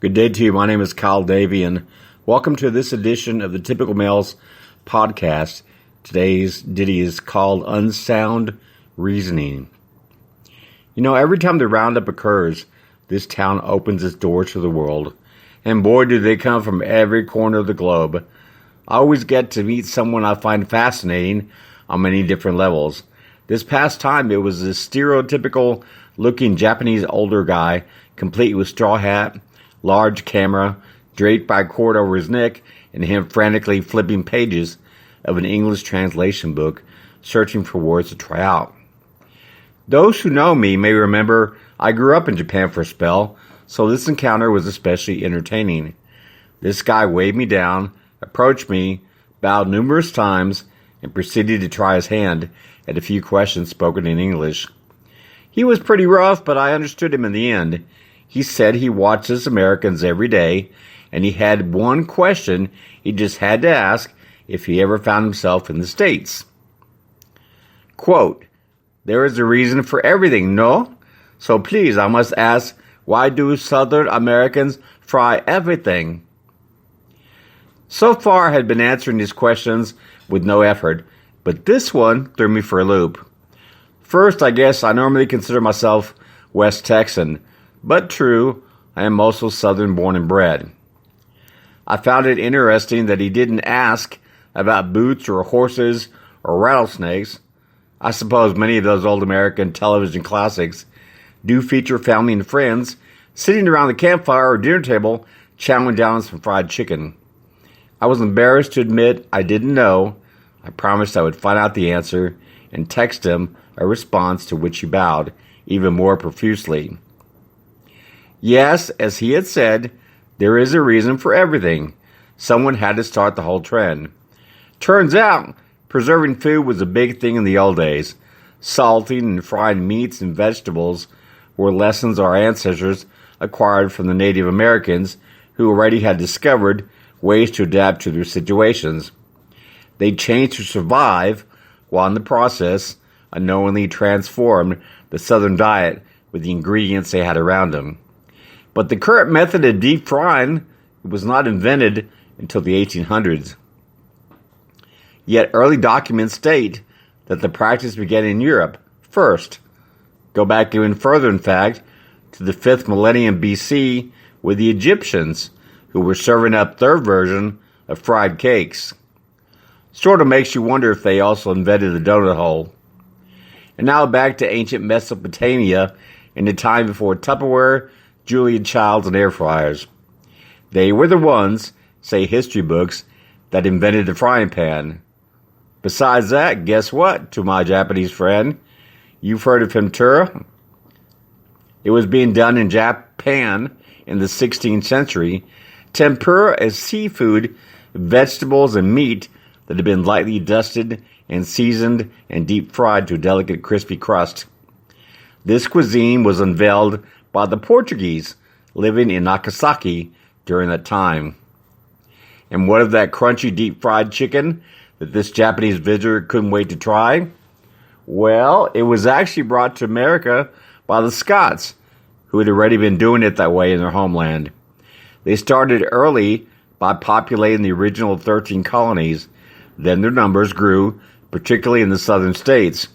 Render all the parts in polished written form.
Good day to you. My name is Kyle Davey, and welcome to this edition of the Typical Males podcast. Today's ditty is called Unsound Reasoning. You know, every time the roundup occurs, this town opens its doors to the world, and boy, do they come from every corner of the globe. I always get to meet someone I find fascinating on many different levels. This past time, it was this stereotypical-looking Japanese older guy, complete with straw hat, large camera, draped by a cord over his neck, and him frantically flipping pages of an English translation book, searching for words to try out. Those who know me may remember I grew up in Japan for a spell, so this encounter was especially entertaining. This guy waved me down, approached me, bowed numerous times, and proceeded to try his hand at a few questions spoken in English. He was pretty rough, but I understood him in the end. He said he watches Americans every day, and he had one question he just had to ask if he ever found himself in the States. Quote, "There is a reason for everything, no? So please, I must ask, why do Southern Americans fry everything?" So far, I had been answering these questions with no effort, but this one threw me for a loop. First, I guess I normally consider myself West Texan, but true, I am also Southern born and bred. I found it interesting that he didn't ask about boots or horses or rattlesnakes. I suppose many of those old American television classics do feature family and friends sitting around the campfire or dinner table chowing down on some fried chicken. I was embarrassed to admit I didn't know. I promised I would find out the answer and text him a response, to which he bowed even more profusely. Yes, as he had said, there is a reason for everything. Someone had to start the whole trend. Turns out, preserving food was a big thing in the old days. Salting and frying meats and vegetables were lessons our ancestors acquired from the Native Americans, who already had discovered ways to adapt to their situations. They changed to survive, while in the process, unknowingly transformed the Southern diet with the ingredients they had around them. But the current method of deep frying was not invented until the 1800s. Yet early documents state that the practice began in Europe first. Go back even further, in fact, to the 5th millennium BC with the Egyptians, who were serving up their version of fried cakes. Sort of makes you wonder if they also invented the donut hole. And now back to ancient Mesopotamia in the time before Tupperware, Julia Childs, and air fryers. They were the ones, say history books, that invented the frying pan. Besides that, guess what, to my Japanese friend? You've heard of tempura? It was being done in Japan in the 16th century. Tempura is seafood, vegetables, and meat that had been lightly dusted and seasoned and deep fried to a delicate crispy crust. This cuisine was unveiled by the Portuguese living in Nagasaki during that time. And what of that crunchy deep fried chicken that this Japanese visitor couldn't wait to try? Well, it was actually brought to America by the Scots, who had already been doing it that way in their homeland. They started early by populating the original 13 colonies. Then their numbers grew, particularly in the southern states.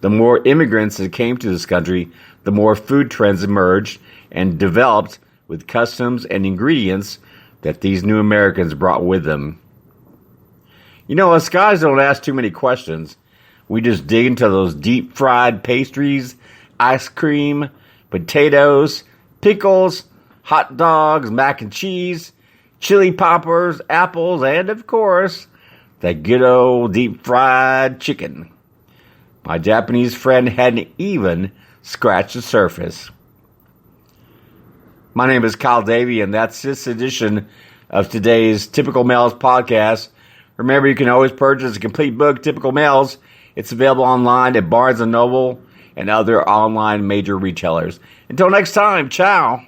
The more immigrants that came to this country, the more food trends emerged and developed with customs and ingredients that these new Americans brought with them. You know, us guys don't ask too many questions. We just dig into those deep fried pastries, ice cream, potatoes, pickles, hot dogs, mac and cheese, chili poppers, apples, and of course, that good old deep fried chicken. My Japanese friend hadn't even scratched the surface. My name is Kyle Davey, and that's this edition of today's Typical Males podcast. Remember, you can always purchase a complete book, Typical Males. It's available online at Barnes & Noble and other online major retailers. Until next time, ciao.